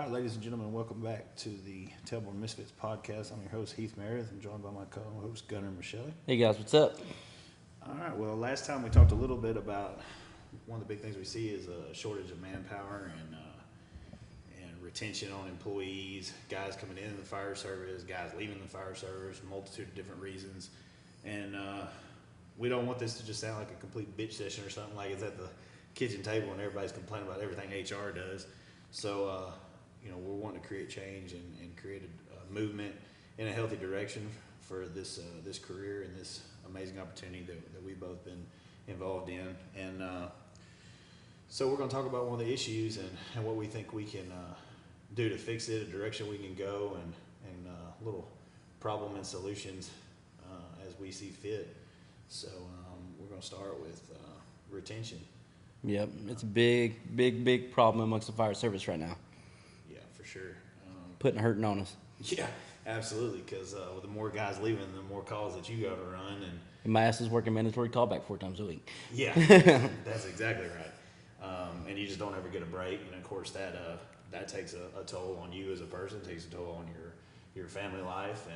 right, ladies and gentlemen, welcome back to the Tailboard Misfits podcast. I'm your host, Heath Meredith, and joined by my co-host, Gunnar Michelle. Hey guys, what's up? All right, well, last time we talked a little bit about one of the big things we see is a shortage of manpower and retention on employees, guys coming into the fire service, guys leaving the fire service, a multitude of different reasons. And we don't want this to just sound like a complete bitch session or something like it's at the kitchen table and everybody's complaining about everything HR does. So, we're wanting to create change and create a movement in a healthy direction for this career and this amazing opportunity that we've both been involved in. And so we're going to talk about one of the issues and what we think we can do to fix it, a direction we can go, and little problem and solutions as we see fit. So we're going to start with retention. Yep, it's a big problem amongst the fire service right now. Yeah, for sure. Putting hurting on us. Yeah, absolutely, because with the more guys leaving, the more calls that you got to run. And my ass is working mandatory callback 4 times a week. Yeah, that's exactly right. And you just don't ever get a break. And, of course, that takes a toll on you as a person, takes a toll on your family life,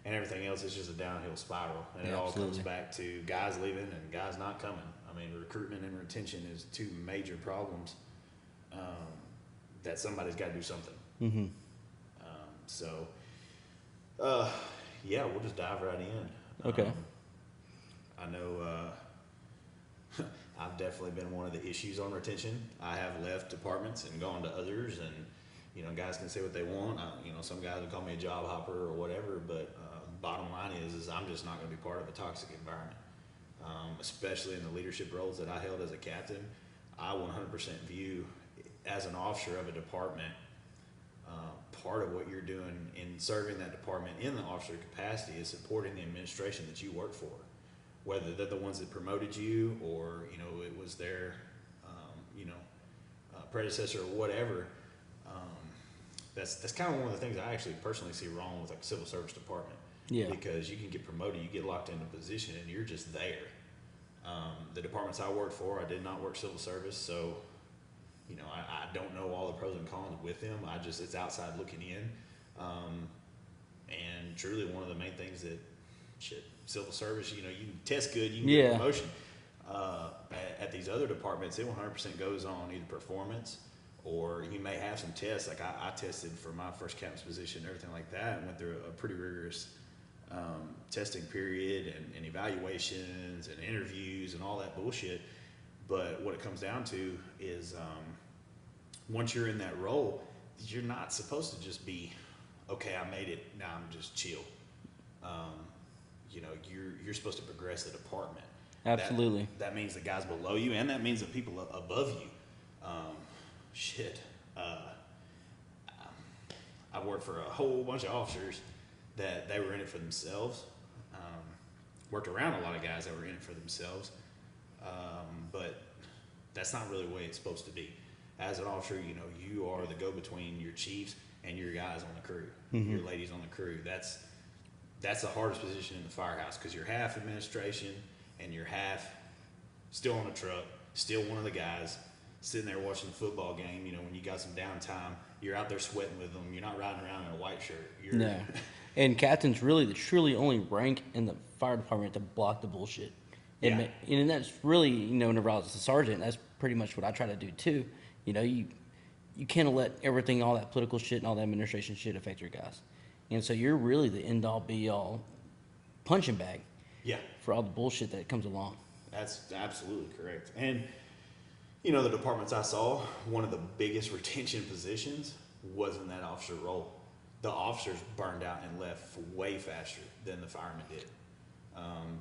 and everything else is just a downhill spiral. And it all comes back to guys leaving and guys not coming. I mean, recruitment and retention is 2 major problems that somebody's got to do something. Mm-hmm. We'll just dive right in. Okay. I know I've definitely been one of the issues on retention. I have left departments and gone to others, and guys can say what they want. Some guys will call me a job hopper or whatever, but bottom line is I'm just not going to be part of a toxic environment. Especially in the leadership roles that I held as a captain, I 100% view as an officer of a department, part of what you're doing in serving that department in the officer capacity is supporting the administration that you work for, whether they're the ones that promoted you or it was their predecessor or whatever. That's kind of one of the things I actually personally see wrong with like civil service department. Yeah. Because you can get promoted, you get locked into a position, and you're just there. The departments I worked for, I did not work civil service, so I don't know all the pros and cons with them. It's outside looking in. And truly one of the main things that civil service, you can test good, you can get a promotion. At these other departments, it 100% goes on either performance, or you may have some tests. Like I tested for my first captain's position and everything like that, and went through a pretty rigorous testing period and evaluations and interviews and all that bullshit. But what it comes down to is once you're in that role, you're not supposed to just be, okay, I made it, now I'm just chill. You're supposed to progress the department. Absolutely. That means the guys below you, and that means the people above you. I've worked for a whole bunch of officers that they were in it for themselves. Worked around a lot of guys that were in it for themselves. But that's not really the way it's supposed to be. As an officer, you are the go-between your chiefs and your guys on the crew, your ladies on the crew. That's the hardest position in the firehouse, because you're half administration and you're half still on the truck, still one of the guys sitting there watching the football game. When you got some downtime, you're out there sweating with them. You're not riding around in a white shirt. No. And captain's really the truly only rank in the fire department to block the bullshit. And that's really, whenever I was a sergeant, that's pretty much what I try to do too. You can't let everything, all that political shit and all that administration shit affect your guys. And so you're really the end-all, be-all punching bag for all the bullshit that comes along. That's absolutely correct. And, the departments I saw, one of the biggest retention positions was in that officer role. The officers burned out and left way faster than the firemen did.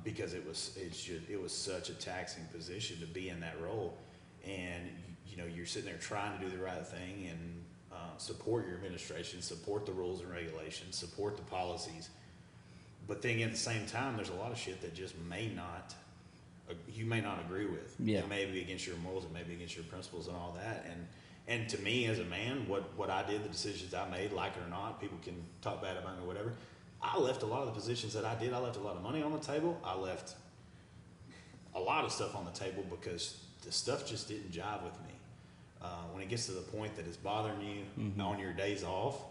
Because it was such a taxing position to be in that role, and you're sitting there trying to do the right thing and support your administration, support the rules and regulations, support the policies, but then at the same time, there's a lot of shit that just you may not agree with. It may be against your morals, it may be against your principles and all that, and to me as a man, what I did, the decisions I made, like it or not, people can talk bad about me or whatever. I left a lot of the positions that I did. I left a lot of money on the table. I left a lot of stuff on the table because the stuff just didn't jive with me. When it gets to the point that it's bothering you on your days off,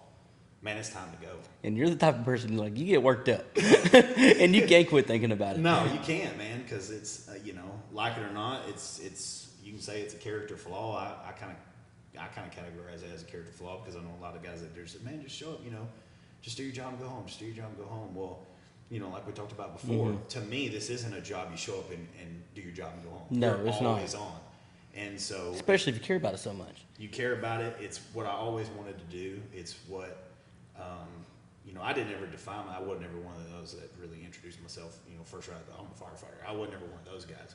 man, it's time to go. And you're the type of person like you get worked up, and you can't quit thinking about it. No, you can't, man, because it's like it or not, it's you can say it's a character flaw. I kind of categorize it as a character flaw because I know a lot of guys that just say, man, just show up, just do your job and go home. Just do your job and go home. Well, like we talked about before, to me, this isn't a job you show up and do your job and go home. No, You're it's always not. on. And so, Especially if you care about it so much. you care about it. It's what I always wanted to do. It's what, I didn't ever define. I wasn't ever one of those that really introduced myself. First right, I'm a firefighter. I wasn't ever one of those guys.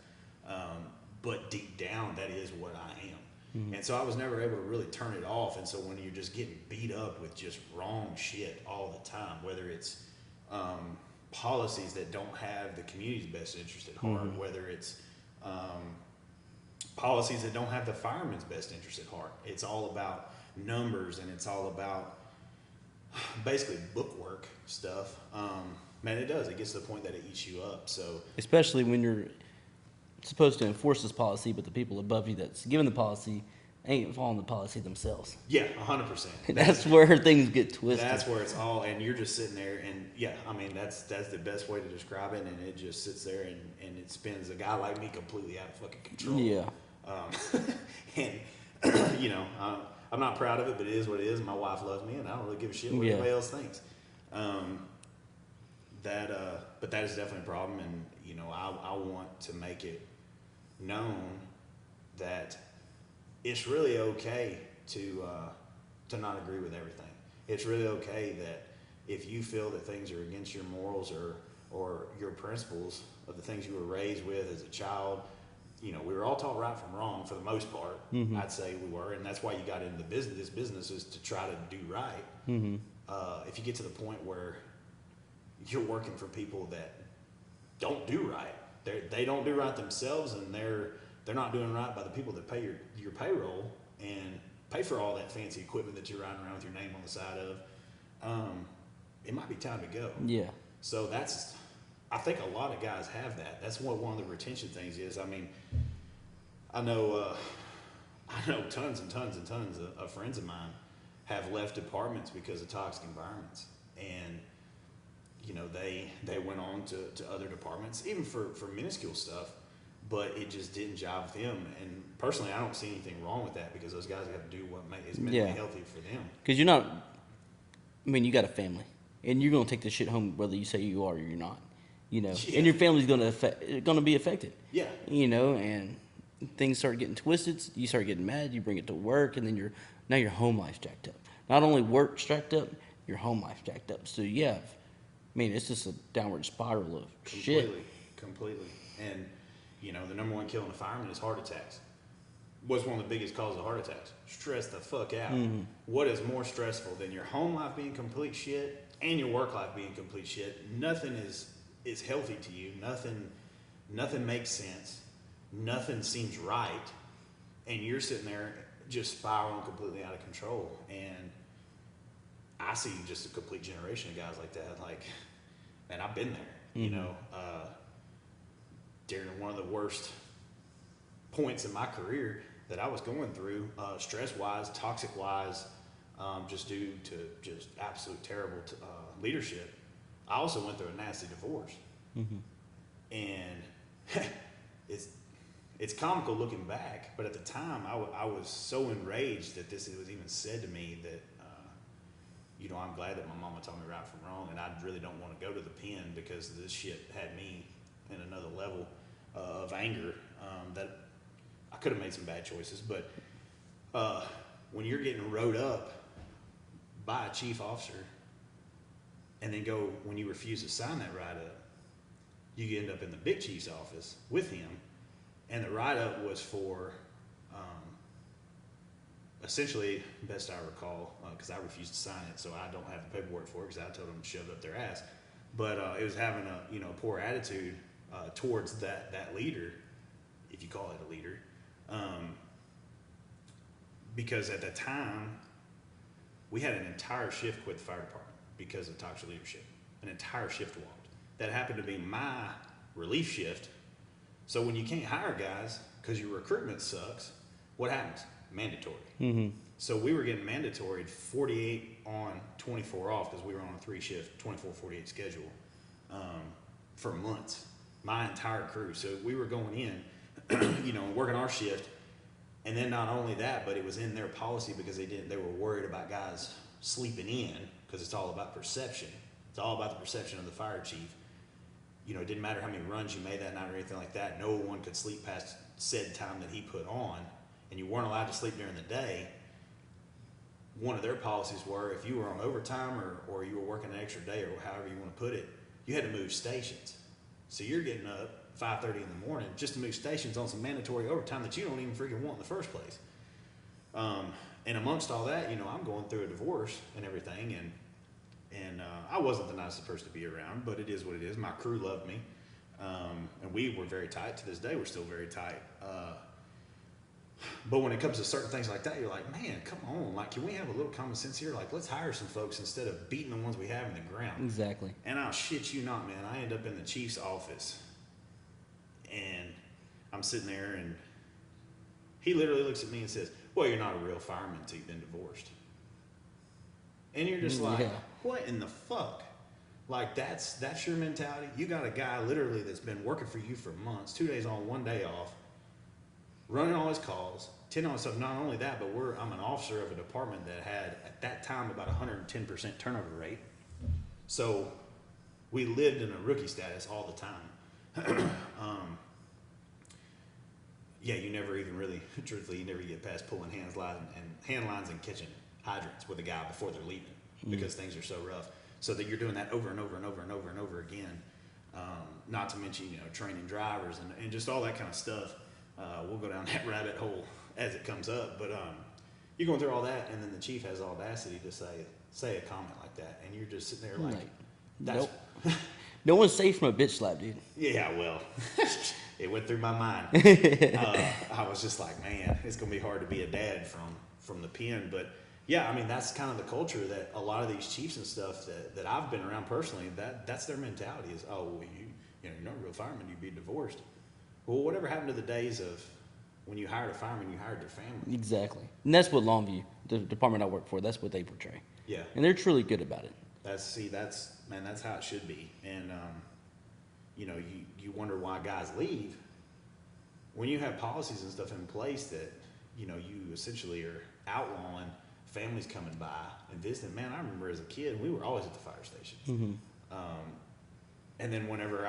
But deep down, that is what I am. And so I was never able to really turn it off. And so when you're just getting beat up with just wrong shit all the time, whether it's policies that don't have the community's best interest at heart, whether it's policies that don't have the fireman's best interest at heart. It's all about numbers and it's all about basically bookwork stuff. Man, it does. It gets to the point that it eats you up. So Especially when you're supposed to enforce this policy, but the people above you that's given the policy ain't following the policy themselves. yeah, 100%. That's where things get twisted. That's where it's all, and you're just sitting there, and yeah, I mean that's the best way to describe it, and it just sits there and it spins a guy like me completely out of fucking control. Yeah. And I'm not proud of it, but it is what it is. My wife loves me, and I don't really give a shit what anybody else thinks. But that is definitely a problem, and I want to make it known that it's really okay to not agree with everything. It's really okay that if you feel that things are against your morals or your principles of the things you were raised with as a child, we were all taught right from wrong for the most part. I'd say we were, and that's why you got into this business is to try to do right. If you get to the point where you're working for people that don't do right, they don't do right themselves, and they're not doing right by the people that pay your payroll and pay for all that fancy equipment that you're riding around with your name on the side of, it might be time to go. Yeah. So I think a lot of guys have that. That's what one of the retention things is. I mean, I know tons and tons and tons of friends of mine have left departments because of toxic environments. And, they went on to other departments, even for minuscule stuff, but it just didn't jive with them. And personally, I don't see anything wrong with that because those guys have to do what is mentally healthy for them. Because you got a family, and you're going to take this shit home whether you say you are or you're not. And your family's going to be affected. Yeah. And things start getting twisted. You start getting mad. You bring it to work, and then now your home life's jacked up. Not only work jacked up, your home life's jacked up. So it's just a downward spiral of shit. Completely. And the number one kill in a fireman is heart attacks. What's one of the biggest causes of heart attacks? Stress the fuck out. What is more stressful than your home life being complete shit and your work life being complete shit? Nothing is healthy to you. Nothing makes sense. Nothing seems right. And you're sitting there just spiraling completely out of control. And I see just a complete generation of guys like that. Like, man, I've been there. During one of the worst points in my career that I was going through, stress-wise, toxic-wise, just due to just absolute terrible leadership. I also went through a nasty divorce. And it's comical looking back, but at the time I was so enraged that this was even said to me that, I'm glad that my mama told me right from wrong, and I really don't want to go to the pen because this shit had me in another level of anger that I could have made some bad choices. But when you're getting rode up by a chief officer and then when you refuse to sign that write-up, you end up in the big chief's office with him, and the write-up was for essentially, best I recall, because I refused to sign it, so I don't have the paperwork for it because I told them to shove it up their ass. But it was having a poor attitude towards that leader, if you call it a leader, because at the time we had an entire shift quit the fire department because of toxic leadership. An entire shift walked. That happened to be my relief shift. So when you can't hire guys because your recruitment sucks, what happens? mandatory. Mm-hmm. So we were getting mandatory 48 on, 24 off, because we were on a 3-shift, 24-48 schedule for months. My entire crew. So we were going in, you know, working our shift, and then not only that, but it was in their policy because they were worried about guys sleeping in, because it's all about perception. It's all about the perception of the fire chief. You know, it didn't matter how many runs you made that night or anything like that. No one could sleep past said time that he put on, and you weren't allowed to sleep during the day. One of their policies were if you were on overtime or you were working an extra day or however you want to put it, you had to move stations. So you're getting up 5:30 in the morning just to move stations on some mandatory overtime that you don't even freaking want in the first place. And amongst all that, you know, I'm going through a divorce and everything, and I wasn't the nicest person to be around, but it is what it is. My crew loved me, and we were very tight. To this day, we're still very tight. But when it comes to certain things like that, you're like, man, come on. Like, can we have a little common sense here? Like, let's hire some folks instead of beating the ones we have in the ground. Exactly. And I'll shit you not, man. I end up in the chief's office, and I'm sitting there, and he literally looks at me and says, well, you're not a real fireman until you've been divorced. And you're just like, what in the fuck? Like, that's your mentality? You got a guy literally that's been working for you for months, 2 days on, 1 day off, running all his calls, 10 on his stuff. Not only that, but I'm an officer of a department that had, at that time, about 110% turnover rate. So we lived in a rookie status all the time. Yeah, you never even really, truthfully, you never get past pulling hand lines and catching hydrants with a guy before they're leaving because things are so rough. So that you're doing that over and over and over and over and over again. Not to mention, you know, training drivers and just all that kind of stuff. We'll go down that rabbit hole as it comes up. But you're going through all that, and then the chief has the audacity to say a comment like that, and you're just sitting there like, that's... Nope. No one's safe from a bitch slap, dude. Yeah, well, it went through my mind. I was just like, man, it's going to be hard to be a dad from the pen. But, yeah, I mean, that's kind of the culture that a lot of these chiefs and stuff that I've been around personally, that's their mentality is, oh, well, you're not a real fireman, you'd be divorced. Well, whatever happened to the days of when you hired a fireman, you hired their family. Exactly. And that's what Longview, the department I work for, that's what they portray. Yeah. And they're truly good about it. That's how it should be. And, you know, you wonder why guys leave. When you have policies and stuff in place that, you know, you essentially are outlawing families coming by and visiting. Man, I remember as a kid, we were always at the fire station. Mm-hmm. And then whenever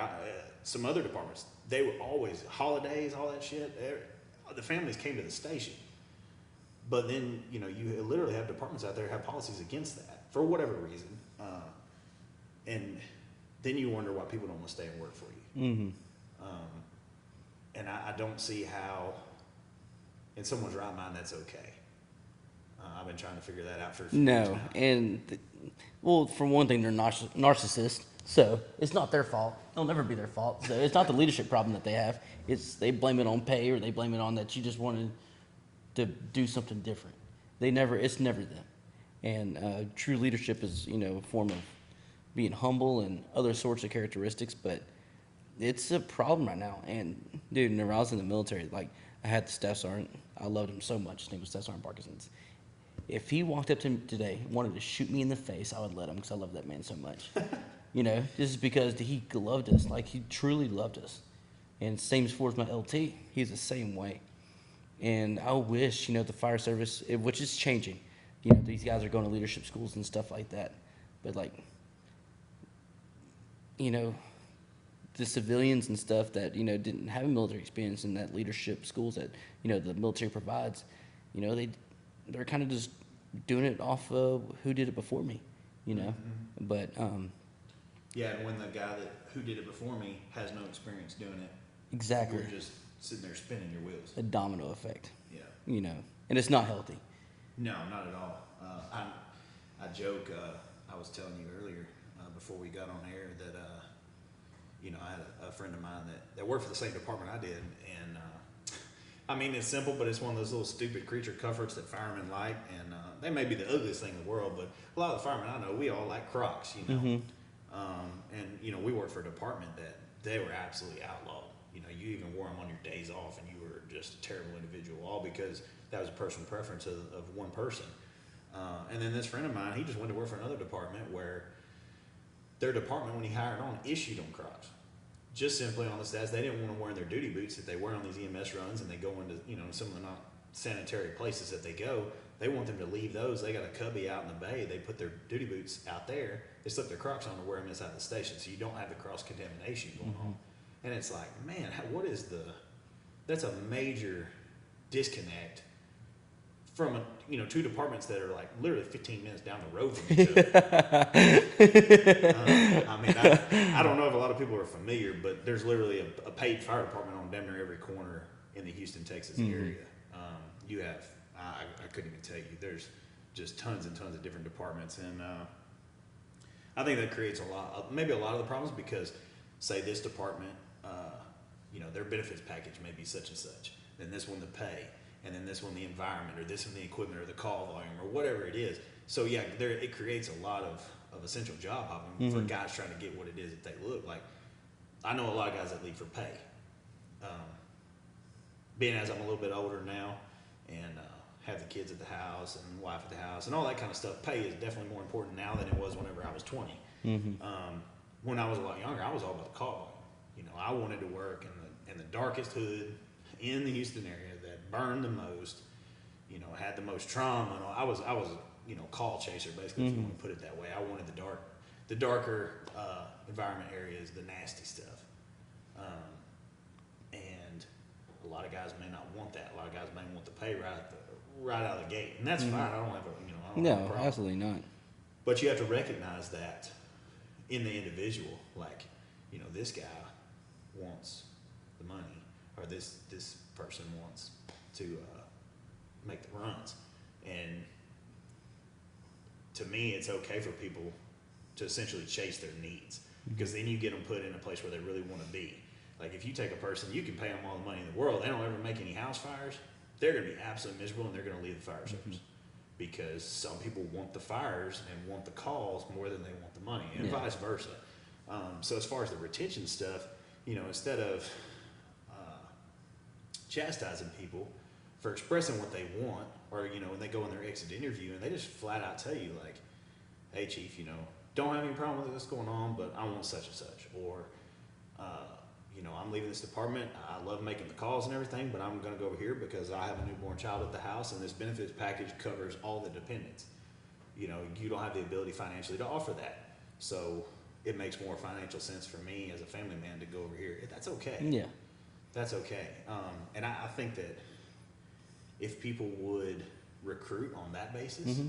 some other departments, they were always, holidays, all that shit, the families came to the station. But then, you know, you literally have departments out there have policies against that for whatever reason. And then you wonder why people don't want to stay and work for you. Mm-hmm. And I don't see how, in someone's right mind, that's okay. I've been trying to figure that out for a few years now. And, well, for one thing, they're narcissists, so it's not their fault. It'll never be their fault. So it's not the leadership problem that they have. They blame it on pay, or they blame it on that you just wanted to do something different. It's never them. And true leadership is, you know, a form of being humble and other sorts of characteristics, but it's a problem right now. And dude, when I was in the military, like, I had the staff sergeant. I loved him so much. His name was Staff Sergeant Parkinson's. If he walked up to me today and wanted to shoot me in the face, I would let him because I love that man so much. You know, just because he loved us. Like, he truly loved us. And same as far as my LT, he's the same way. And I wish, you know, the fire service, which is changing, you know, these guys are going to leadership schools and stuff like that. But, like, you know, the civilians and stuff that, you know, didn't have a military experience in that leadership schools that, you know, the military provides, you know, they're kind of just doing it off of who did it before me, you know. Mm-hmm. But yeah, and when the guy who did it before me has no experience doing it, exactly, you're just sitting there spinning your wheels. A domino effect. Yeah. You know, and it's not healthy. No, not at all. I joke. I was telling you earlier before we got on air that you know, I had a friend of mine that worked for the same department I did, and I mean, it's simple, but it's one of those little stupid creature comforts that firemen like, and they may be the ugliest thing in the world, but a lot of the firemen I know, we all like Crocs, you know. Mm-hmm. And you know, we worked for a department that they were absolutely outlawed. You know, you even wore them on your days off, and you were just a terrible individual, all because that was a personal preference of one person. And then this friend of mine, he just went to work for another department where their department, when he hired on, issued them Crocs. Just simply on the stats, they didn't want them wearing their duty boots that they wear on these EMS runs, and they go into, you know, some of the not sanitary places that they go. They want them to leave those. They got a cubby out in the bay. They put their duty boots out there. They slip their Crocs on to wear them inside the station, so you don't have the cross-contamination going on. And it's like, man, that's a major disconnect from, two departments that are like literally 15 minutes down the road from each other. I don't know if a lot of people are familiar, but there's literally a paid fire department on damn near every corner in the Houston, Texas area. You have, I couldn't even tell you, there's just tons and tons of different departments. And I think that creates maybe a lot of the problems because, say, this department, their benefits package may be such and such, then this one the pay, and then this one the environment, or this one the equipment, or the call volume, or whatever it is. So yeah, it creates a lot of essential job hopping for guys trying to get what it is that they look like. I know a lot of guys that leave for pay. Being as I'm a little bit older now and have the kids at the house and wife at the house and all that kind of stuff, pay is definitely more important now than it was whenever I was 20. When I was a lot younger, I was all about the call volume. I wanted to work in the darkest hood in the Houston area that burned the most, had the most trauma. And I was call chaser, basically, if you want to put it that way. I wanted the darker environment areas, the nasty stuff. And a lot of guys may not want that. A lot of guys may want the pay right out of the gate, and that's fine. I don't have a problem. Absolutely not. But you have to recognize that in the individual, like, this guy wants the money, or this person wants to make the runs. And to me, it's okay for people to essentially chase their needs, because then you get them put in a place where they really want to be. Like, if you take a person, you can pay them all the money in the world, they don't ever make any house fires, they're going to be absolutely miserable, and they're going to leave the fire service. Because some people want the fires and want the calls more than they want the money, and vice versa. So as far as the retention stuff, instead of chastising people for expressing what they want, or when they go in their exit interview and they just flat out tell you, like, hey chief, don't have any problem with what's going on, but I want such and such, or I'm leaving this department, I love making the calls and everything, but I'm going to go over here because I have a newborn child at the house, and this benefits package covers all the dependents. You don't have the ability financially to offer that, so it makes more financial sense for me as a family man to go over here. That's okay. Yeah. That's okay. And I think that if people would recruit on that basis,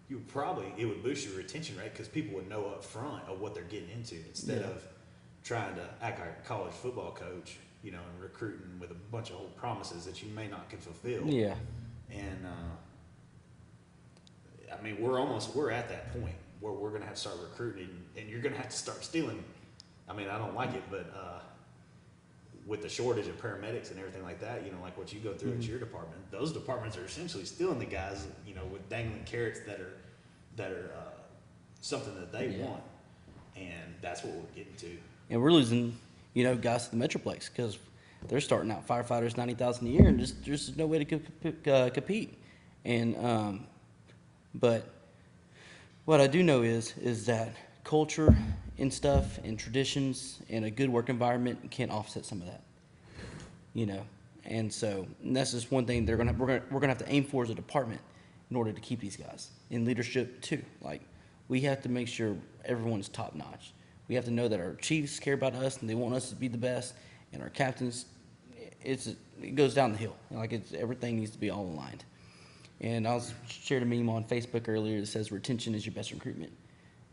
it would boost your retention rate, because people would know up front of what they're getting into, instead of trying to act like a college football coach, and recruiting with a bunch of old promises that you may not can fulfill. Yeah. And we're at that point where we're going to have to start recruiting, and you're going to have to start stealing. I don't like it, but with the shortage of paramedics and everything like that, like what you go through at your department, those departments are essentially stealing the guys, with dangling carrots that are something that they want, and that's what we're getting to. And we're losing, guys to the Metroplex, because they're starting out firefighters $90,000 a year, and there's no way to compete. And but what I do know is that culture and stuff and traditions and a good work environment can offset some of that, And so that's just one thing we're gonna have to aim for as a department in order to keep these guys in leadership too. Like, we have to make sure everyone's top notch. We have to know that our chiefs care about us and they want us to be the best, and our captains, it goes down the hill. Everything needs to be all aligned. And I shared a meme on Facebook earlier that says retention is your best recruitment.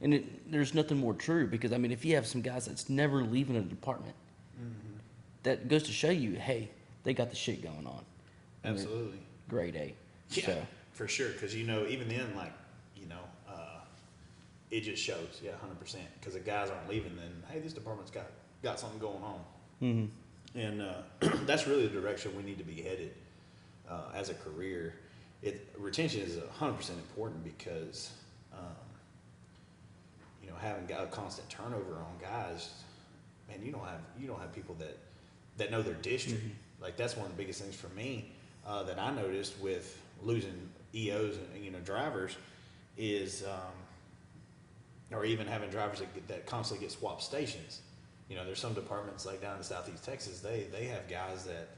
And there's nothing more true, because, if you have some guys that's never leaving a department, that goes to show you, hey, they got the shit going on. Absolutely. Grade A. Yeah, so. For sure. Because, even then, it just shows, 100%. Because the guys aren't leaving, then, hey, this department's got something going on. And that's really the direction we need to be headed as a career. Retention is 100% important, because having a constant turnover on guys, man, you don't have people that know their district. Like that's one of the biggest things for me that I noticed with losing EOs and drivers is, or even having drivers that constantly get swapped stations. There's some departments like down in Southeast Texas, they have guys that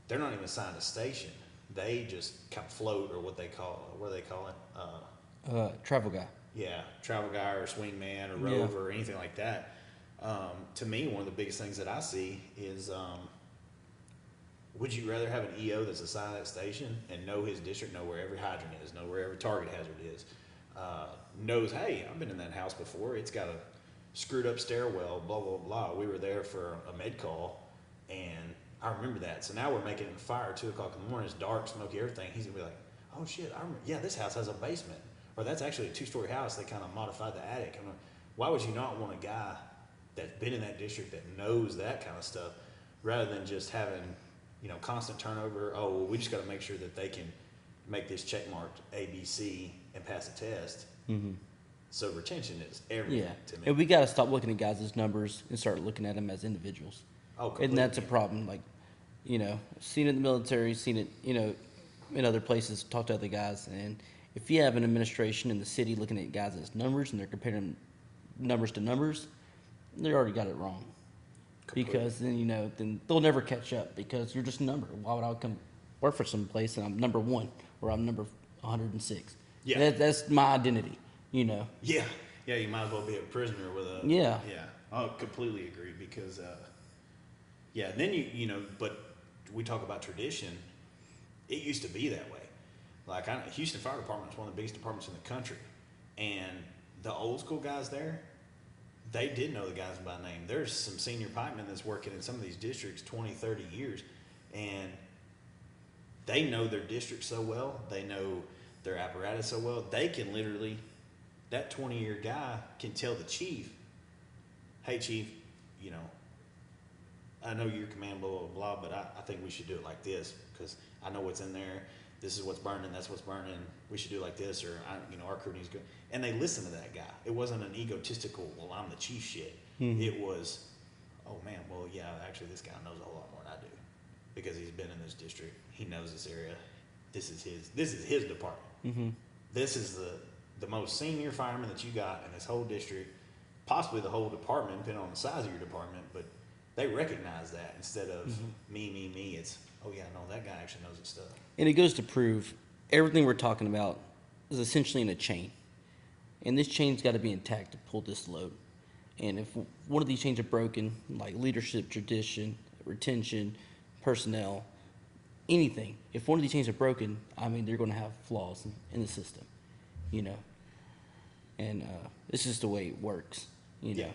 they're not even assigned a station. They just kind of float, or what do they call it? Travel guy. Yeah, travel guy or swing man or rover or anything like that. To me, one of the biggest things that I see is, would you rather have an EO that's assigned that station and know his district, know where every hydrant is, know where every target hazard is, knows, hey, I've been in that house before, it's got a screwed up stairwell, blah, blah, blah. We were there for a med call, and I remember that. So now we're making it a fire, 2 o'clock in the morning, it's dark, smoky, everything. He's gonna be like, oh shit, I remember, yeah, this house has a basement. Or that's actually a 2-story house, they kind of modified the attic. I mean, why would you not want a guy that's been in that district that knows that kind of stuff, rather than just having, constant turnover? Oh, well, we just got to make sure that they can make this check marked A, B, C and pass the test. Mm-hmm. So retention is everything to me. And we got to stop looking at guys as numbers and start looking at them as individuals. Oh, completely. And that's a problem. Like, seen it in the military, seen it, in other places, talked to other guys. And if you have an administration in the city looking at guys as numbers and they're comparing numbers to numbers, they already got it wrong. Completely. Because then, then they'll never catch up, because you're just a number. Why would I come work for some place and I'm number 1 or I'm number 106? Yeah. That's my identity, Yeah. Yeah, you might as well be a prisoner with a... Yeah. Yeah. I completely agree, because, then but we talk about tradition. It used to be that way. Like, Houston Fire Department is one of the biggest departments in the country. And the old school guys there, they did know the guys by name. There's some senior pipemen that's working in some of these districts 20, 30 years, and they know their district so well. They know their apparatus so well. They can literally, that 20-year guy can tell the chief, hey, chief, I know your command, blah, blah, blah, but I think we should do it like this, because I know what's in there. This is what's burning, that's what's burning. We should do it like this, or our crew needs to go. And they listen to that guy. It wasn't an egotistical, well, I'm the chief shit. Mm-hmm. It was, oh man, well, yeah, actually this guy knows a lot more than I do, because he's been in this district. He knows this area. This is his department. Mm-hmm. This is the most senior fireman that you got in this whole district, possibly the whole department, depending on the size of your department. But they recognize that instead of me. It's, oh yeah, no, that guy actually knows his stuff. And it goes to prove everything we're talking about is essentially in a chain. And this chain's got to be intact to pull this load. And if one of these chains are broken, like leadership, tradition, retention, personnel, anything, if one of these chains are broken, they're going to have flaws in the system, And it's just the way it works, Yeah.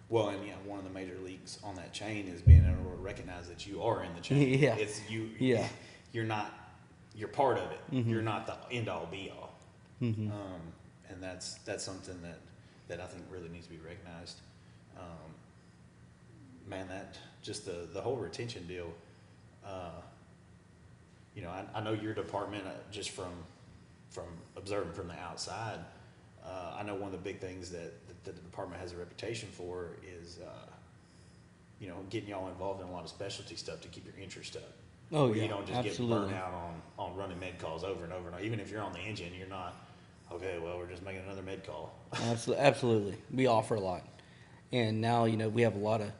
Well, and one of the major leagues on that chain is being able to recognize that you are in the chain. Yeah. It's you. Yeah. You're part of it. Mm-hmm. You're not the end all be all. Mm-hmm. And that's something that I think really needs to be recognized. Man, that just the whole retention deal. I know your department, just from observing from the outside. I know one of the big things that the department has a reputation for is, getting y'all involved in a lot of specialty stuff to keep your interest up. Oh, where yeah, you don't just absolutely. get burned out on running med calls over and over and over. Even if you're on the engine, you're not, okay, well, we're just making another med call. Absolutely. We offer a lot. And now, we have a lot of,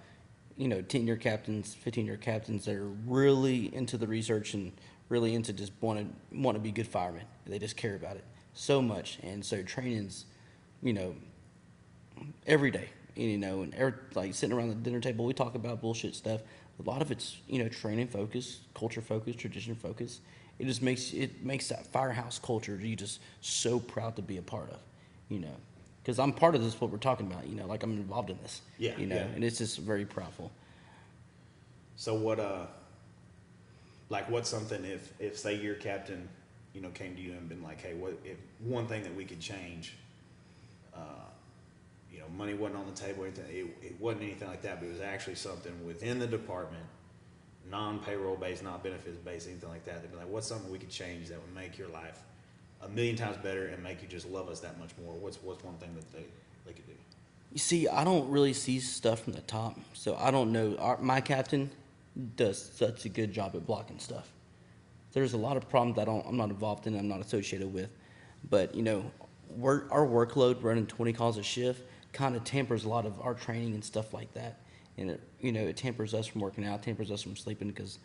10-year captains, 15-year captains that are really into the research and really into just want to be good firemen. They just care about it so much. And so training's, every day, and like sitting around the dinner table, we talk about bullshit stuff. A lot of it's, training focused, culture focused, tradition focused. It just makes that firehouse culture you just so proud to be a part of, because I'm part of this, what we're talking about, like I'm involved in this, Yeah. And it's just very proudful. So what's something if say your captain, came to you and been like, hey, what if one thing that we could change, money wasn't on the table, anything, it wasn't anything like that, but it was actually something within the department, non-payroll based, not benefits based, anything like that. They'd be like, what's something we could change that would make your life 1,000,000 times better and make you just love us that much more? What's one thing that they could do? You see, I don't really see stuff from the top, so I don't know. My captain, does such a good job at blocking stuff. There's a lot of problems that I'm not involved in, I'm not associated with, but our workload running 20 calls a shift kind of tampers a lot of our training and stuff like that, and it tampers us from working out, tampers us from sleeping because,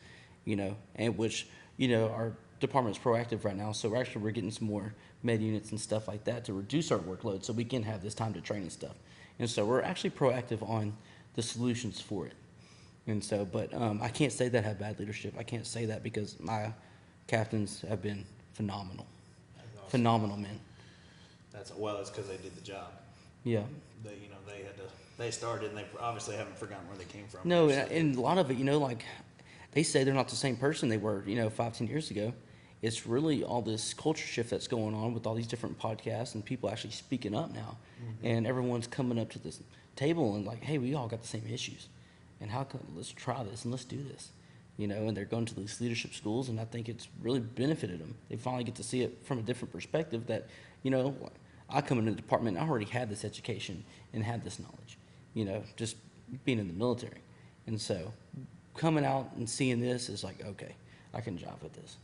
and which our department's proactive right now, so we're getting some more med units and stuff like that to reduce our workload so we can have this time to train and stuff, and so we're actually proactive on the solutions for it. And so, but I can't say that I have bad leadership. I can't say that because my captains have been phenomenal. Awesome. Phenomenal, man. It's because they did the job. Yeah. They started, and they obviously haven't forgotten where they came from. No, and a lot of it, like they say they're not the same person they were, 5-10 years ago. It's really all this culture shift that's going on with all these different podcasts and people actually speaking up now, and everyone's coming up to this table and like, hey, we all got the same issues, and let's try this and let's do this, and they're going to these leadership schools, and I think it's really benefited them. They finally get to see it from a different perspective that, I come into the department, I already had this education and had this knowledge, just being in the military. And so coming out and seeing this is like, okay, I can jive with this,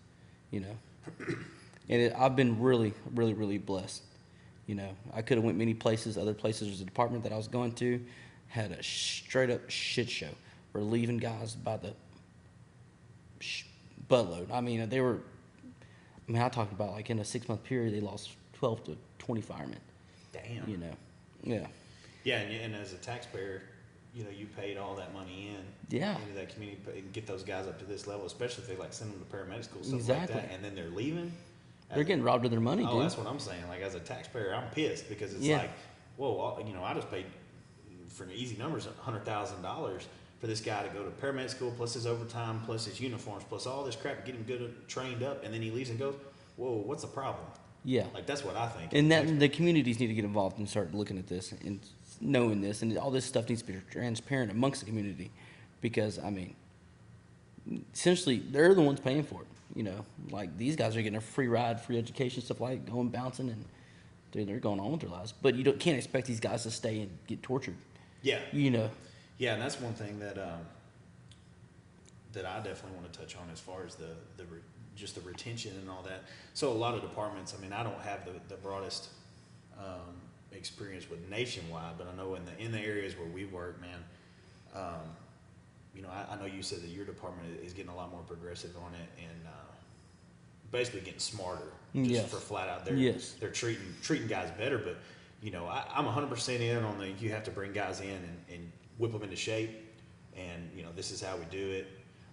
and I've been really, really, really blessed. I could have went many places. Other places, there's a department that I was going to, had a straight up shit show. We're leaving guys by the buttload. I talked about like in a 6-month period, they lost 12 to 20 firemen. Damn. Yeah. Yeah, and as a taxpayer, you paid all that money into that community and get those guys up to this level, especially if they like send them to paramedic school, stuff like that, and then they're leaving. They're getting robbed of their money, dude. That's what I'm saying. Like, as a taxpayer, I'm pissed because it's like, whoa, I just paid, for easy numbers, $100,000 for this guy to go to paramedic school, plus his overtime, plus his uniforms, plus all this crap to get him good trained up, and then he leaves and goes, whoa, what's the problem? Yeah. Like, that's what I think. And that the communities need to get involved and start looking at this and knowing this, and all this stuff needs to be transparent amongst the community, because essentially they're the ones paying for it. Like these guys are getting a free ride, free education, stuff like going bouncing, and dude, they're going on with their lives. But can't expect these guys to stay and get tortured. Yeah. Yeah, and that's one thing that that I definitely want to touch on as far as just the retention and all that. So a lot of departments, I don't have the broadest experience with nationwide, but I know in the areas where we work, man, I know you said that your department is getting a lot more progressive on it and basically getting smarter. Just for flat out, they're treating guys better. But I'm 100% in on you have to bring guys in and whip them into shape, and this is how we do it.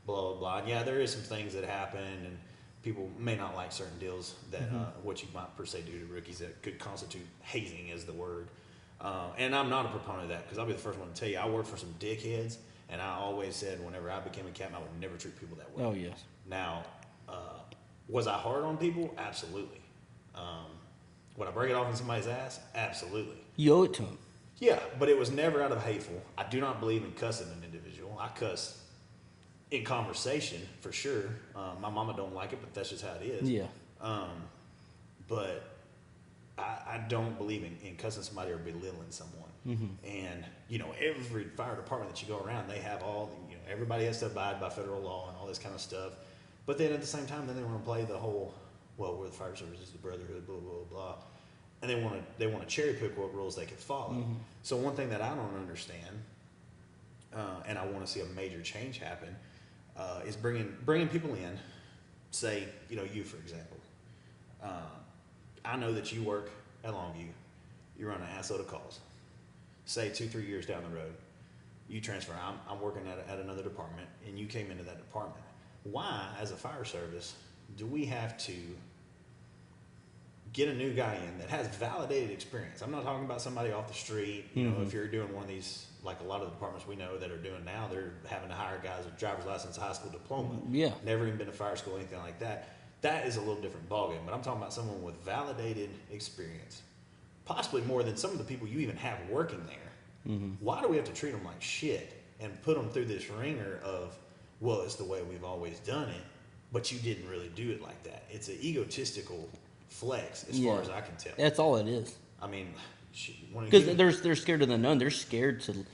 Blah blah blah. And yeah, there is some things that happen, and people may not like certain deals that what you might per se do to rookies that could constitute hazing, is the word. And I'm not a proponent of that, because I'll be the first one to tell you, I worked for some dickheads, and I always said whenever I became a captain, I would never treat people that way. Oh, yes. Now, was I hard on people? Absolutely. Would I break it off in somebody's ass? Absolutely. You owe it to them. Yeah, but it was never out of hateful. I do not believe in cussing an individual. I cuss in conversation, for sure. My mama don't like it, but that's just how it is. Yeah. But I don't believe in cussing somebody or belittling someone. And, every fire department that you go around, they have everybody has to abide by federal law and all this kind of stuff. But then at the same time, then they want to play the whole, well, we're the fire service, is the brotherhood, blah, blah, blah. And they want to cherry pick what rules they can follow. So one thing that I don't understand, and I want to see a major change happen, is bringing people in. Say, you, for example. I know that you work at Longview. You run an assload of calls. Say 2-3 years down the road, you transfer. I'm working at another department, and you came into that department. Why, as a fire service, do we have to get a new guy in that has validated experience? I'm not talking about somebody off the street. If you're doing one of these, like a lot of the departments we know that are doing now, they're having to hire guys with driver's license, high school diploma. Yeah. Never even been to fire school, anything like that. That is a little different ballgame. But I'm talking about someone with validated experience, possibly more than some of the people you even have working there. Why do we have to treat them like shit and put them through this ringer of, well, it's the way we've always done it, but you didn't really do it like that? It's an egotistical flex, as far as I can tell. That's all it is. I mean, because they're scared of the unknown. They're scared to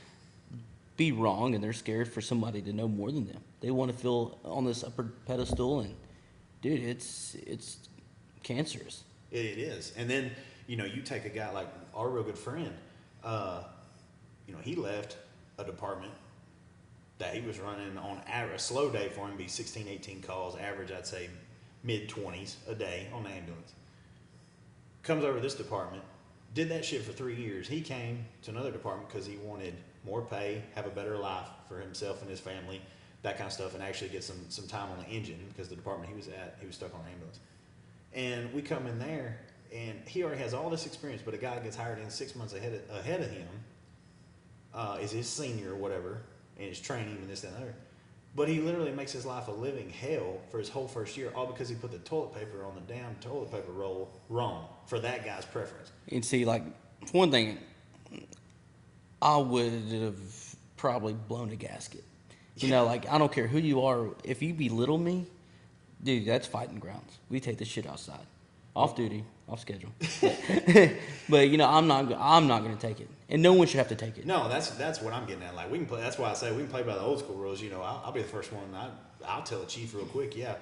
be wrong, and they're scared for somebody to know more than them. They want to feel on this upper pedestal, and dude, it's cancerous. It is. And then, you take a guy like our real good friend, he left a department that he was running on average, a slow day for him be 16, 18 calls, average, I'd say mid-20s a day on the ambulance. Comes over to this department, did that shit for 3 years. He came to another department because he wanted more pay, have a better life for himself and his family, that kind of stuff, and actually get some time on the engine because the department he was at, he was stuck on an ambulance. And we come in there, and he already has all this experience, but a guy gets hired in 6 months ahead of him, is his senior or whatever, and is training and this and that and other. But he literally makes his life a living hell for his whole first year, all because he put the toilet paper on the damn toilet paper roll wrong for that guy's preference. And see, like, for one thing, I would have probably blown a gasket. Like, I don't care who you are. If you belittle me, dude, that's fighting grounds. We take this shit outside, off duty, off schedule. But I'm not going to take it, and no one should have to take it. No, that's what I'm getting at. Like, we can play. That's why I say we can play by the old school rules. I'll be the first one. I'll tell the chief real quick. Yeah,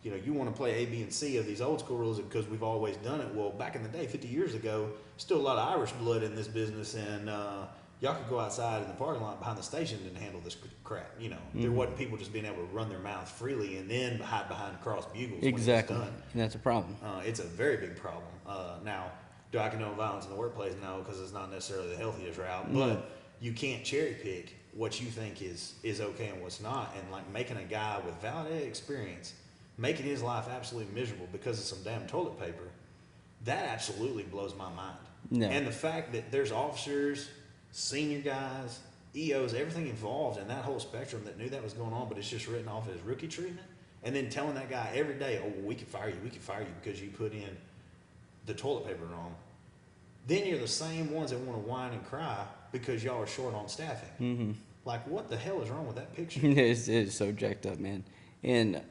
you want to play A, B, and C of these old school rules because we've always done it. Well, back in the day, 50 years ago, still a lot of Irish blood in this business, and y'all could go outside in the parking lot behind the station and handle this crap. There wasn't people just being able to run their mouth freely and then hide behind cross bugles. Exactly, when it's done. And that's a problem. It's a very big problem. Now, do I condone violence in the workplace? No, because it's not necessarily the healthiest route. But you can't cherry pick what you think is okay and what's not. And like making a guy with validated experience, making his life absolutely miserable because of some damn toilet paper, that absolutely blows my mind. No. And the fact that there's officers, senior guys, EOs, everything involved in that whole spectrum that knew that was going on, but it's just written off as rookie treatment. And then telling that guy every day, oh, well, we could fire you because you put in the toilet paper wrong. Then you're the same ones that want to whine and cry because y'all are short on staffing. Mm-hmm. Like, what the hell is wrong with that picture? It's so jacked up, man. And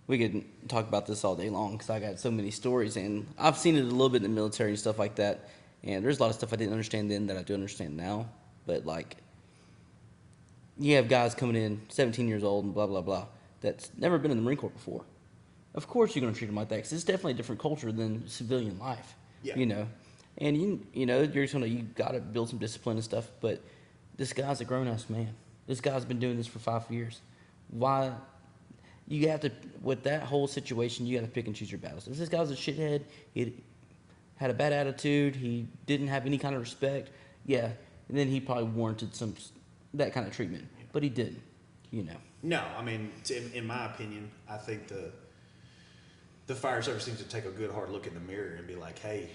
we could talk about this all day long because I got so many stories, and I've seen it a little bit in the military and stuff like that. And there's a lot of stuff I didn't understand then that I do understand now. But like, you have guys coming in 17 years old and blah blah blah that's never been in the Marine Corps before. Of course you're going to treat them like that because it's definitely a different culture than civilian life. Yeah. And you got to build some discipline and stuff. But this guy's a grown ass man. This guy's been doing this for 5 years. Why? You have to, with that whole situation, you got to pick and choose your battles. If this guy's a shithead, he had a bad attitude, he didn't have any kind of respect, yeah, and then he probably warranted that kind of treatment. But he didn't. No, I mean, in my opinion, I think the fire service needs to take a good hard look in the mirror and be like, hey,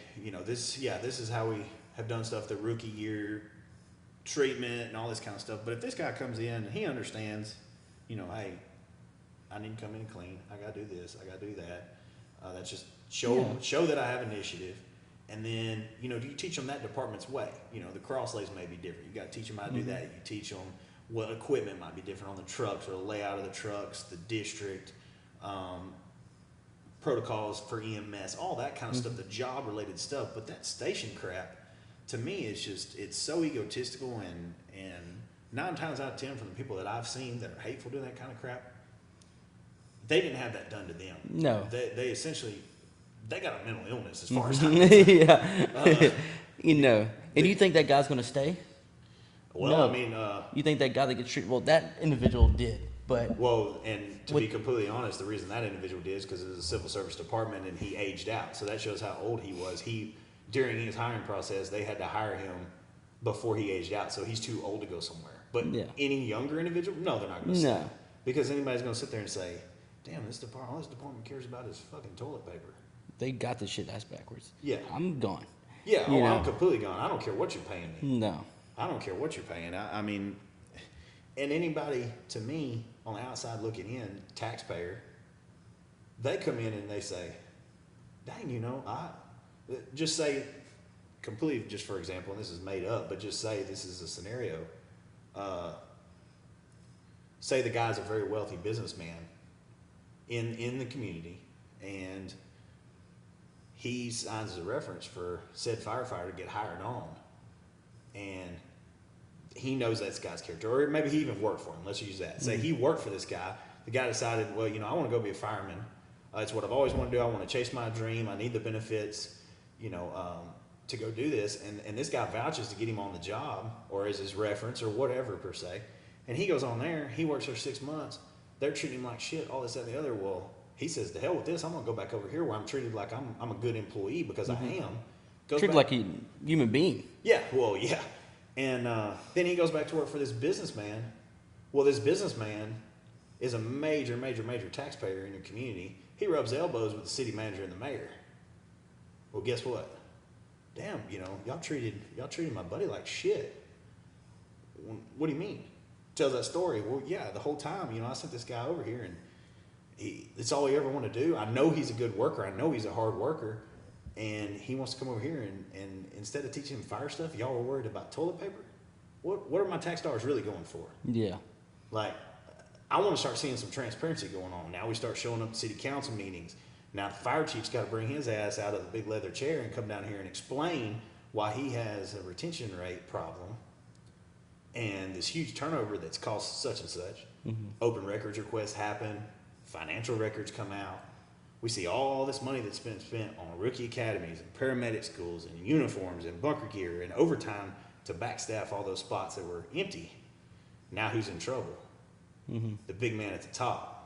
this is how we have done stuff, the rookie year treatment and all this kind of stuff. But if this guy comes in and he understands, hey, I need to come in clean, I got to do this, I got to do that. That's just show that I have initiative. And then, do you teach them that department's way? The crosslays may be different. You got to teach them how to do that. You teach them what equipment might be different on the trucks or the layout of the trucks, the district, protocols for EMS, all that kind of stuff, the job-related stuff. But that station crap, to me, it's so egotistical, and 9 times out of 10 from the people that I've seen that are hateful doing that kind of crap, they didn't have that done to them. No. They essentially, they got a mental illness as far as I'm concerned. Yeah. And you think that guy's going to stay? Well, no. I mean... you think that guy that gets treated... Well, that individual did, but... Well, and to be completely honest, the reason that individual did is because it was a civil service department and he aged out. So that shows how old he was. During his hiring process, they had to hire him before he aged out. So he's too old to go somewhere. But any younger individual, no, they're not going to stay. Because anybody's going to sit there and say, damn, all this department cares about is fucking toilet paper. They got this shit ass backwards. Yeah. I'm gone. Yeah, I'm completely gone. I don't care what you're paying me. No. I don't care what you're paying. I mean, and anybody, to me, on the outside looking in, taxpayer, they come in and they say, dang, just say, completely just for example, and this is made up, but just say this is a scenario. Say the guy's a very wealthy businessman in the community, and he signs as a reference for said firefighter to get hired on, and he knows that guy's character, or maybe he even worked for him. Let's use that. Say he worked for this guy. The guy decided, well, I want to go be a fireman. It's what I've always wanted to do. I want to chase my dream. I need the benefits, to go do this. And this guy vouches to get him on the job, or as his reference, or whatever per se. And he goes on there. He works for 6 months. They're treating him like shit. All this, that, and the other. Well, he says, "To hell with this. I'm gonna go back over here where I'm treated like I'm a good employee because I am." Treated like a human being. Yeah. Well, yeah. And then he goes back to work for this businessman. Well, this businessman is a major, major, major taxpayer in your community. He rubs elbows with the city manager and the mayor. Well, guess what? Damn, y'all treated my buddy like shit. What do you mean? Tells that story. Well, yeah, the whole time, I sent this guy over here, and it's all he ever wanted to do. I know he's a good worker. I know he's a hard worker. And he wants to come over here, and instead of teaching him fire stuff, y'all were worried about toilet paper? What are my tax dollars really going for? Yeah. Like, I want to start seeing some transparency going on. Now we start showing up to city council meetings. Now the fire chief's got to bring his ass out of the big leather chair and come down here and explain why he has a retention rate problem and this huge turnover that's caused such and such. Open records requests happen. Financial records come out. We see all this money that's been spent on rookie academies and paramedic schools and uniforms and bunker gear and overtime to backstaff all those spots that were empty. Now who's in trouble? The big man at the top.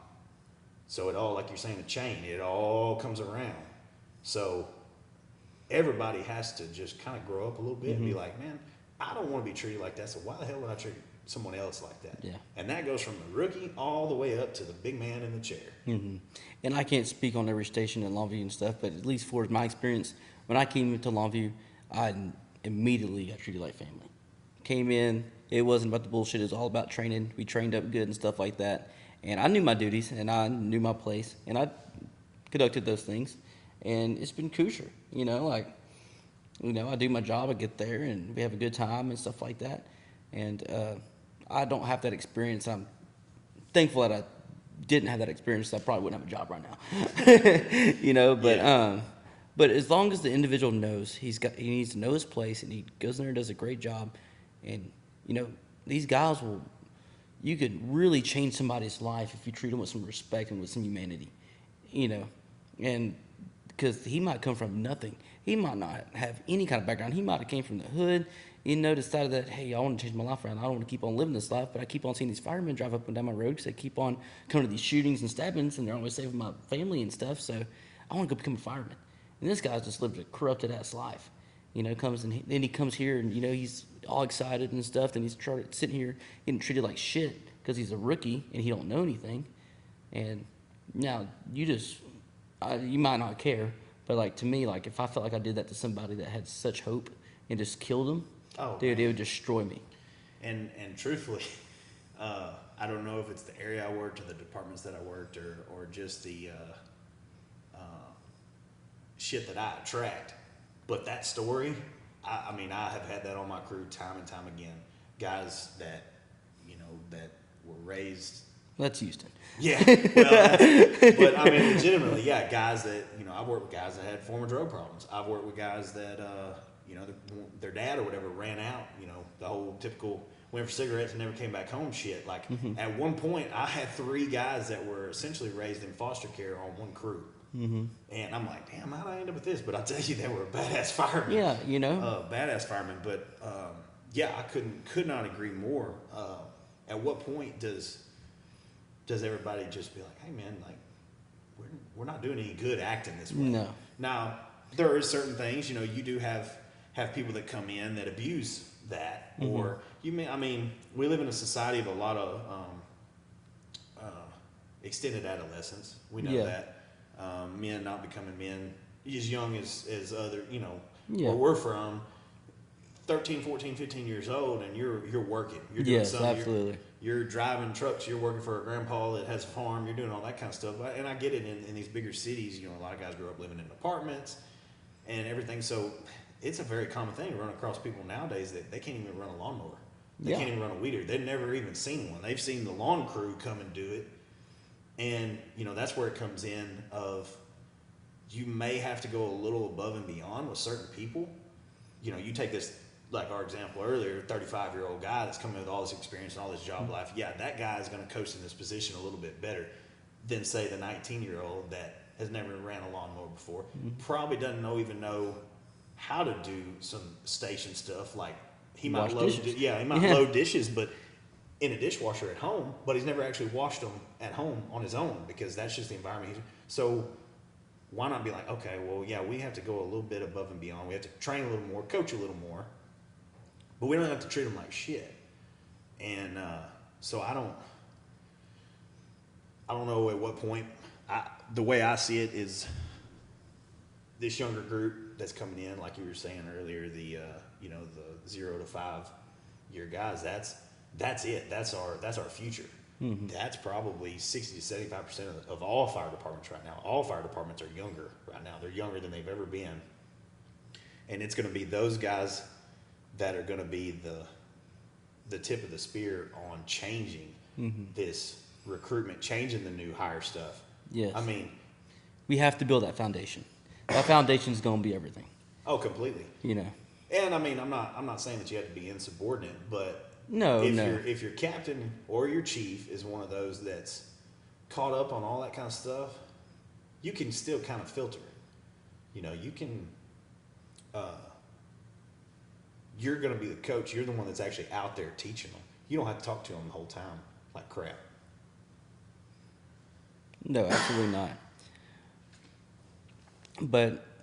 So it all, like you're saying, the chain, it all comes around. So everybody has to just kind of grow up a little bit and be like, man, I don't want to be treated like that. So why the hell would I treat someone else like that? Yeah. And that goes from the rookie all the way up to the big man in the chair. And I can't speak on every station in Longview and stuff, but at least for my experience, when I came into Longview, I immediately got treated like family. Came in, it wasn't about the bullshit. It was all about training. We trained up good and stuff like that. And I knew my duties, and I knew my place, and I conducted those things. And it's been kosher, I do my job, I get there, and we have a good time and stuff like that. And I don't have that experience. I'm thankful that I didn't have that experience. I probably wouldn't have a job right now, But as long as the individual knows he needs to know his place, and he goes in there and does a great job, and these guys you could really change somebody's life if you treat them with some respect and with some humanity, and because he might come from nothing, he might not have any kind of background, he might have came from the hood, decided that, hey, I want to change my life around. I don't want to keep on living this life, but I keep on seeing these firemen drive up and down my road because they keep on coming to these shootings and stabbings, and they're always saving my family and stuff. So I want to go become a fireman. And this guy's just lived a corrupted ass life. Then he comes here and he's all excited and stuff. Then he's started sitting here getting treated like shit because he's a rookie and he don't know anything. And now you might not care, but to me, if I felt like I did that to somebody that had such hope and just killed him. Oh, dude, man. It would destroy me. And truthfully, I don't know if it's the area I worked or the departments that I worked or just the shit that I attract. But that story, I have had that on my crew time and time again. Guys that, that were raised. That's Houston. Yeah. Well, but legitimately, yeah, guys that, I've worked with guys that had former drug problems. I've worked with guys that, their dad or whatever ran out, the whole typical went for cigarettes and never came back home shit. At one point, I had 3 guys that were essentially raised in foster care on one crew. And I'm like, damn, how did I end up with this? But I tell you, they were a badass fireman. Yeah, badass fireman. But I could not agree more. At what point does everybody just be like, hey man, we're not doing any good acting this way? No. Now there are certain things, you do have people that come in that abuse that, or we live in a society of a lot of extended adolescence. We know that. Men not becoming men as young as other, where we're from, 13, 14, 15 years old, and you're working. You're doing something. Absolutely. You're driving trucks. You're working for a grandpa that has a farm. You're doing all that kind of stuff. And I get it in these bigger cities. A lot of guys grow up living in apartments and everything. So it's a very common thing to run across people nowadays that they can't even run a lawnmower. They can't even run a weeder. They've never even seen one. They've seen the lawn crew come and do it. And, that's where it comes in of you may have to go a little above and beyond with certain people. You take this, like our example earlier, 35-year-old guy that's coming with all this experience and all this job life, yeah, that guy is going to coach in this position a little bit better than, say, the 19-year-old that has never ran a lawnmower before, probably doesn't even know how to do some station stuff. Like he might load dishes, but in a dishwasher at home, but he's never actually washed them at home on his own because that's just the environment. So why not be like, okay, well, yeah, we have to go a little bit above and beyond. We have to train a little more, coach a little more, but we don't have to treat them like shit. And so I don't know at what point. The way I see it is this younger group that's coming in, like you were saying earlier, the 0 to 5 year guys. That's it. That's our future. Mm-hmm. That's probably 60 to 75% of all fire departments right now. All fire departments are younger right now. They're younger than they've ever been, and it's going to be those guys that are going to be the tip of the spear on changing this recruitment, changing the new hire stuff. Yes. I mean, we have to build that foundation. That foundation is going to be everything. Oh, completely. You know. And I mean, I'm not saying that you have to be insubordinate, but if your captain or your chief is one of those that's caught up on all that kind of stuff, you can still kind of filter it. You know, you can. You're going to be the coach. You're the one that's actually out there teaching them. You don't have to talk to them the whole time like crap. No, absolutely not.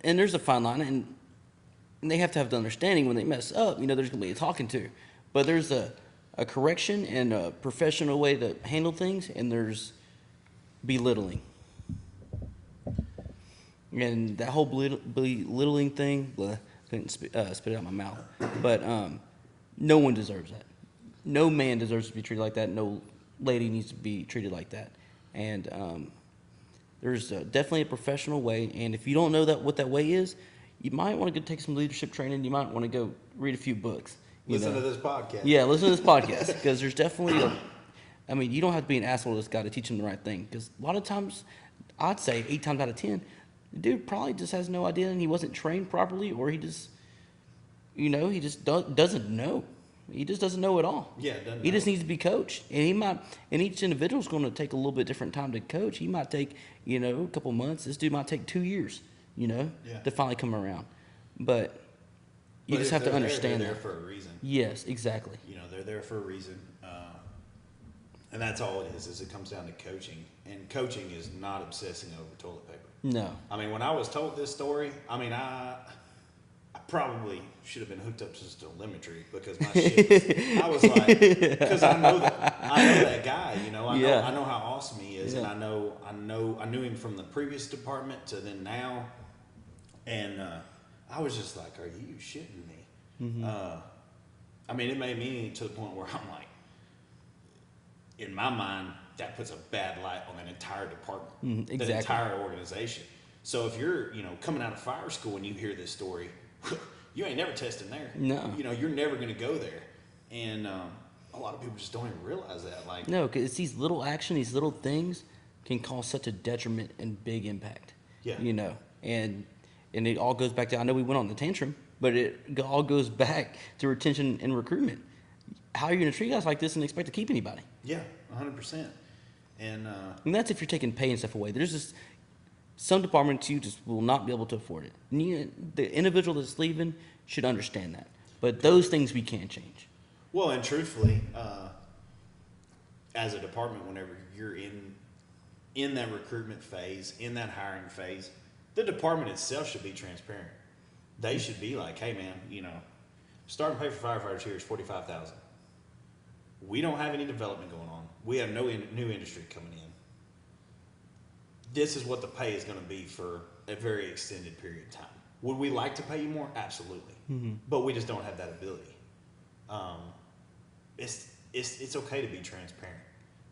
And there's a fine line, and they have to have the understanding when they mess up, there's going to be a talking to. But there's a correction and a professional way to handle things, and there's belittling. And that whole belittling thing, couldn't spit it out my mouth. But no one deserves that. No man deserves to be treated like that. No lady needs to be treated like that. And there's definitely a professional way. And if you don't know what that way is, you might want to go take some leadership training. You might want to go read a few books. Listen to this podcast. Yeah, listen to this podcast. Because there's definitely you don't have to be an asshole to this guy to teach him the right thing. Because a lot of times, I'd say 8 times out of 10, the dude probably just has no idea and he wasn't trained properly, or he just, he just doesn't know. He just doesn't know at all. Yeah, he just needs to be coached, and each individual is going to take a little bit different time to coach. He might take, a couple months. This dude might take 2 years, to finally come around. But you just have to understand they're there for a reason. Yes, exactly. They're there for a reason, and that's all it is. Is it comes down to coaching, and coaching is not obsessing over toilet paper. No. I mean, when I was told this story, I probably should have been hooked up to telemetry because my shit I was like, because I know that guy, I know how awesome he is, and I knew him from the previous department to then now, and I was just like, are you shitting me? Mm-hmm. It made me to the point where I'm like, in my mind, that puts a bad light on an entire department, exactly. That entire organization. So if you're, coming out of fire school and you hear this story, you ain't never testing there. No. You're never going to go there. And a lot of people just don't even realize that. Like, no, because it's these little actions, these little things can cause such a detriment and big impact. Yeah. And it all goes back to, I know we went on the tantrum, but it all goes back to retention and recruitment. How are you going to treat guys like this and expect to keep anybody? Yeah, 100%. And that's if you're taking pay and stuff away. There's just some departments you just will not be able to afford it. And the individual that's leaving should understand that. But those things we can change. Well, and truthfully, as a department, whenever you're in that recruitment phase, in that hiring phase, the department itself should be transparent. They should be like, hey, man, starting pay for firefighters here is $45,000. We don't have any development going on. We have no new industry coming in. This is what the pay is going to be for a very extended period of time. Would we like to pay you more? Absolutely. Mm-hmm. But we just don't have that ability. It's okay to be transparent.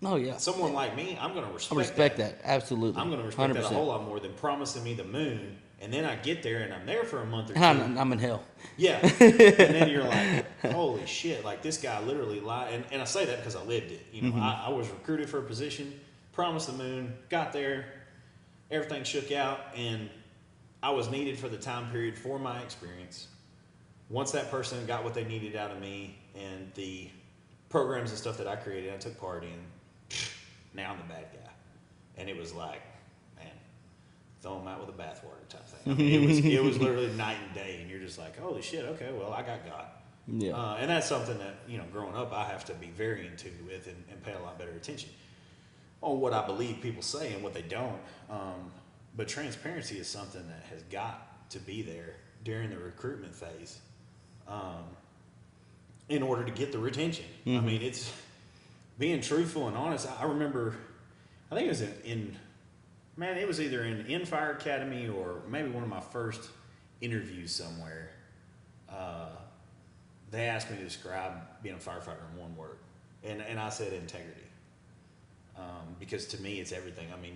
Oh, yeah. Someone like me, I'm going to respect that. Absolutely. I'm going to respect 100%. That a whole lot more than promising me the moon, and then I get there and I'm there for a month or two. I'm in hell. Yeah. And then you're like, holy shit, like this guy literally lied. And I say that because I lived it. Mm-hmm. I was recruited for a position, promised the moon, got there, everything shook out, and I was needed for the time period for my experience. once that person got what they needed out of me and the programs and stuff that I created, I took part in, now I'm the bad guy. And it was like, man, throw them out with a bathwater type thing. I mean, it was literally night and day, and you're just like, holy shit, okay, well, I got God. Yeah. And that's something that, growing up, I have to be very in tune with and pay a lot better attention on what I believe people say and what they don't. But transparency is something that has got to be there during the recruitment phase in order to get the retention. Mm-hmm. I mean, it's being truthful and honest. I remember, I think it was it was either in Fire Academy or maybe one of my first interviews somewhere. They asked me to describe being a firefighter in one word, and I said integrity. Because to me, it's everything. I mean,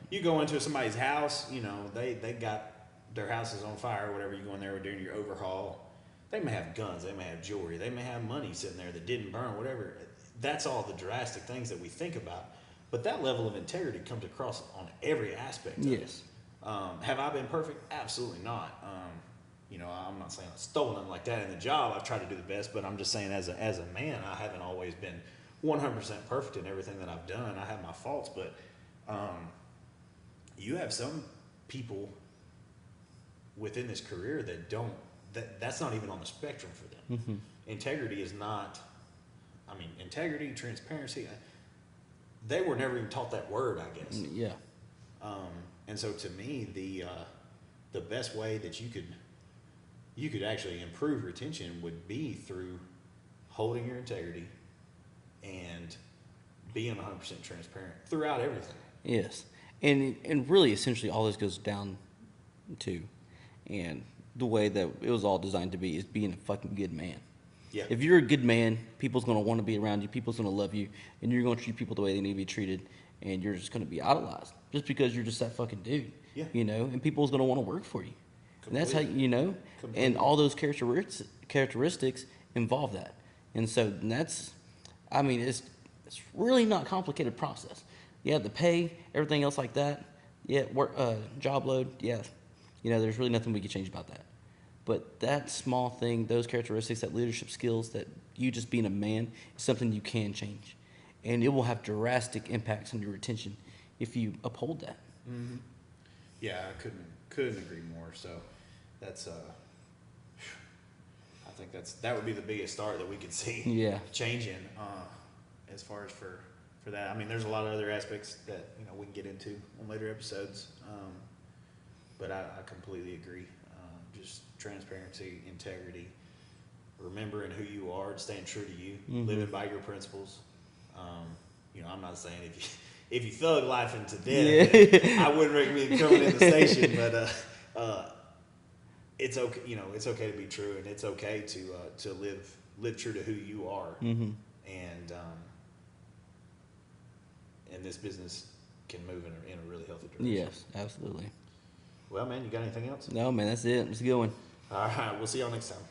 you go into somebody's house, they got their houses on fire or whatever. You go in there during your overhaul. They may have guns, they may have jewelry, they may have money sitting there that didn't burn, whatever. That's all the drastic things that we think about. But that level of integrity comes across on every aspect of Yes. it. Have I been perfect? Absolutely not. I'm not saying I've stolen like that in the job. I've tried to do the best, but I'm just saying as a man, I haven't always been 100% perfect in everything that I've done. I have my faults, but you have some people within this career that don't, that's not even on the spectrum for them. Mm-hmm. Integrity is not, integrity, transparency, they were never even taught that word, I guess. Yeah. And so to me, the best way that you could actually improve retention would be through holding your integrity and being 100% transparent throughout everything. Yes. And really, essentially, all this goes down to, and the way that it was all designed to be, is being a fucking good man. Yeah. If you're a good man, people's going to want to be around you, people's going to love you, and you're going to treat people the way they need to be treated, and you're just going to be idolized just because you're just that fucking dude. Yeah. And people's going to want to work for you. And that's how, Completely. and all those characteristics involve that. And so it's really not a complicated process. Yeah, the pay, everything else like that. Yeah, work, job load. Yeah, there's really nothing we can change about that. But that small thing, those characteristics, that leadership skills, that you just being a man, is something you can change, and it will have drastic impacts on your retention if you uphold that. Mm-hmm. Yeah, I couldn't agree more. So that's I think that would be the biggest start that we could see changing as far as for that. I mean, there's a lot of other aspects that we can get into on later episodes, but I completely agree. Just transparency, integrity, remembering who you are and staying true to you, Mm-hmm. living by your principles. I'm not saying if you thug life into death, I wouldn't recommend coming in the station, but it's okay. It's okay to be true, and it's okay to live true to who you are. Mm-hmm. And this business can move in a really healthy direction. Yes, absolutely. Well, man, you got anything else? No, man, that's it. Let's go. All right, we'll see y'all next time.